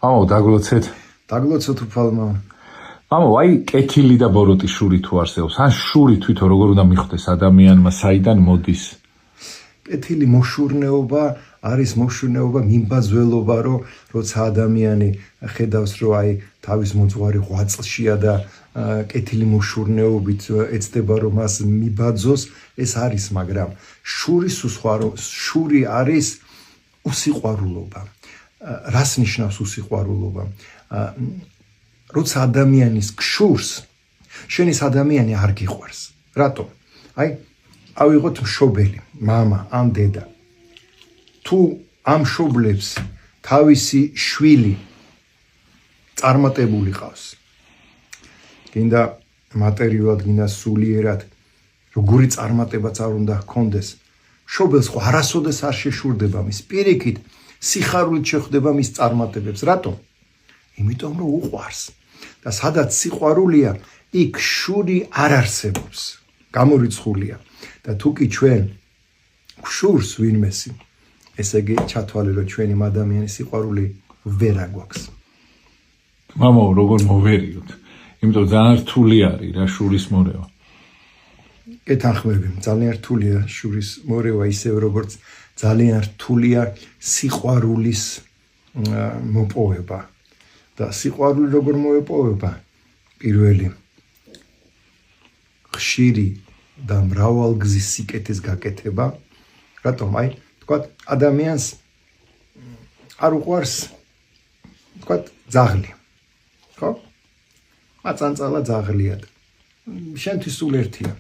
მამო, დაგლოცეთ. დაგლოცეთ უფალმა. მამო, აი კეთილი და ბოროტი შური თუ არსებობს, ან შური თვითონ როგორ უნდა მიხვდეს ადამიანმა, საიდან მოდის? კეთილი მოშურნეობა არის მოშურნეობა, მიმბაძველობა, რომ როცა ადამიანი ხედავს, რომ აი თავის მოძღვარი ღვაწლშია და კეთილი მოშურნეობით ეცდება, რომ მას მიბაძოს, ეს არის, მაგრამ შური არის უსიყვარულობა. რას ნიშნავს უსიყვარულობა? როცა ადამიანის გშურს, შენ ეს ადამიანი არ გიყვარს. რატომ? აი, ავიღოთ მშობელი, მამა ან დედა. თუ ამ მშობლებს თავისი შვილი წარმატებული ყავს, გინდა მატერიალურად, გინდა სულიერად, როგორი წარმატებაც არ უნდა ჰქონდეს, მშობელს ხო არასოდეს არ შეშურდება მის პირიქით, სიხარულით შეხვდება მის წარმატებებს. რატომ? იმიტომ რომ უყვარს. და სადაც სიყვარულია, იქ შური არ არსებობს. გამორიცხულია. და თუ კი ჩვენ გშურს ვინმესი, ესე იგი ჩათვალე, რომ ჩვენი ადამიანის სიყვარული ვერ აგვაქვს. მამო, როგორ მოვერიოთ? იმიტომ ძალიან რთული არის რა შურის მორევა. გეთანხმები, ძალიან რთულია შურის მორევა, ისევ როგორც ძალიან რთულია სიყვარულის მოპოვება. და სიყვარული როგორ მოეპოვება? პირველი ხშირი და მრავალგზის სიკეთეს გაკეთება. რატომ? აი, თქვათ, ადამიანს არ უყვარს, თქვათ, ძაღლი. ხო? მაწანწალა ძაღლია. შენთვის სულ ერთია.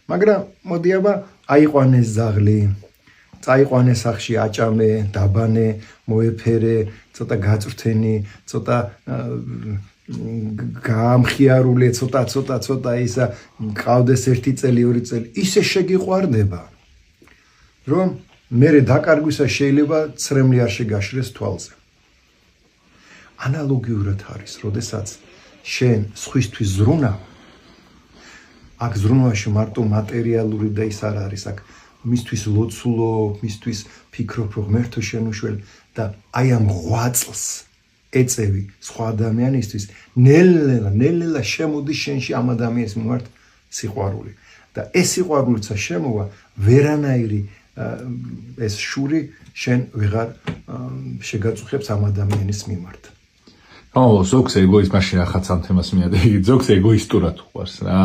მაგრამ მოდი აბა აიყვანეს ძაღლი. წაიყვანე სახში, აჭამე, დაბანე, მოეფერე, ცოტა გაწვრთენი, ცოტა გაამხიარულე, ცოტა ისა ყავდეს 1 წელი, 2 წელი. ისე შეგიყვარდება, რომ მერე დაკარგვისა შეიძლება ცრემლი არ შეგაშრეს თვალზე. ანალოგიურად არის, როდესაც შენ სხვისთვის ზრუნავ, აქ ზრუნვაში მარტო მატერიალური და ის არ არის, აქ მისთვის ლოცულო, მისთვის ფიქრობ, რომ ღმერთო შენ უშველი და აი ამ ღვაწლს ეწევი სხვა ადამიანისთვის, ნელ-ნელა შემოდის შენში ამ ადამიანის მიმართ სიყვარული. და ეს სიყვარულიცა შემოვა, ვერანაირი ეს შური შენ ვეღარ შეგაწუხებს ამ ადამიანის მიმართ. ზოგს ეგოიზმი, მაშინ ახაც ამ თემას მიადეგი, ზოგს ეგოისტურად უყვარს რა.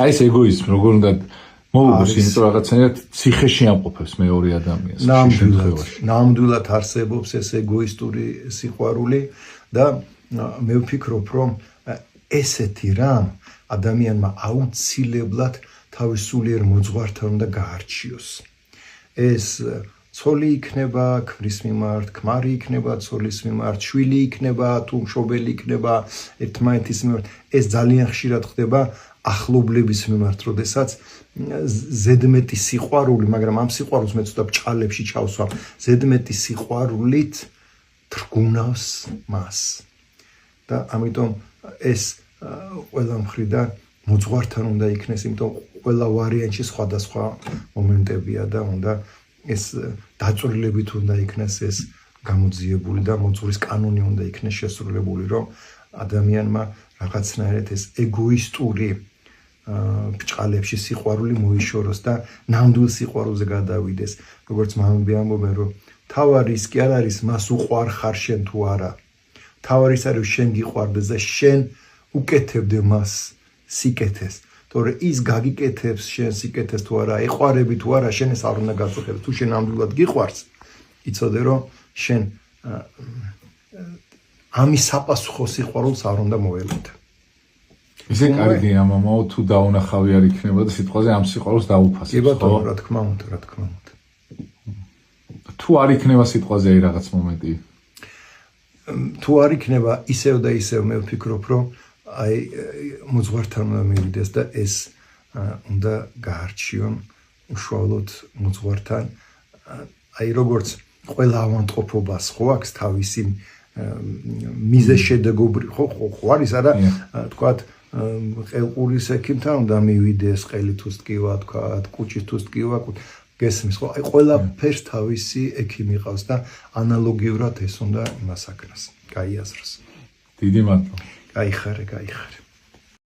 აი ეს egozism როგორ უნდა მოვუგოს, იმიტომ რაღაცნაირად ციხეში ამყოფებს მეორე ადამიანს. ნამდვილად არსებობს ეს ეგოისტური სიყვარული და მე ვფიქრობ, რომ ესეთი რამ ადამიანმა აუცილებლად თავის სულიერ მოძღვართან უნდა გაარჩიოს. ეს ცოლი იქნება ქმრის მიმართ, ქმარი იქნება ცოლის მიმართ, შვილი იქნება თუ მშობელი იქნება ერთმანეთის მიმართ. ეს ძალიან ხშირად ხდება ახლობლების მიმართ, როდესაც ზედმეტი სიყვარული, მაგრამ ამ სიყვარულს მე ცოტა ბჭყალებში ჩავსვა, ზედმეტი სიყვარულით თრგუნავს მას. და ამიტომ ეს ყველა მხრიდან მოძღვართან უნდა იქნეს, იმიტომ ყველა ვარიანტში სხვადასხვა მომენტებია და უნდა ეს დაწვრილებით უნდა იქნეს ეს გამოძიებული და მოძღვრის კანონი უნდა იქნეს შესრულებული, რომ ადამიანმა რაღაცნაირად ეს ეგოისტური ბჭყალებში სიყვარული მოიშოროს და ნამდვილ სიყვარულზე გადავიდეს. როგორც მამები ამბობენ, რომ თავარი ის კი არ არის, მას უყვარხარ შენ თუ არა. თავარი ის არის, შენ გიყვარდეს და შენ უკეთებდე მას სიკეთეს. თორე ის გაგიკეთებს შენ სიკეთეს თუ არა, ეყვარები თუ არა, შენ ეს არ უნდა გაწუხებს. თუ შენ ნამდვილად გიყვარს, იცოდე, რომ შენ ამის საპასუხო სიყვარულს არ უნდა მოელოდე. ისე კარგია, მამაო, თუ დაუნახავი არ იქნება და სიტყვაზე ამ სიყვარულს დაუფასებს. კი ბატონო, რა თქმა უნდა. თუ არ იქნება სიტყვაზე აი რაღაც მომენტი. თუ არ იქნება ისევ და ისევ, მე ვფიქრობ, რომ აი მოძღვართან უნდა მივიდეს და ეს უნდა გაარჩიონ უშუალოდ მოძღვართან. აი როგორც ყველა ავადმყოფობას ხო აქვს თავისი მიზეშედეგობრივი ხო არის არა თქვათ ყელყურის ექიმთან უნდა მივიდეს, ყელი თუ სკივა თქვათ, კუჭი თუ სკივა, გესმის ხო? აი ყველაფერს თავისი ექიმი ყავს და ანალოგიურად ეს უნდა იმას აკრას. გაიაზროს. დიდი მადლობა. გაიხარე.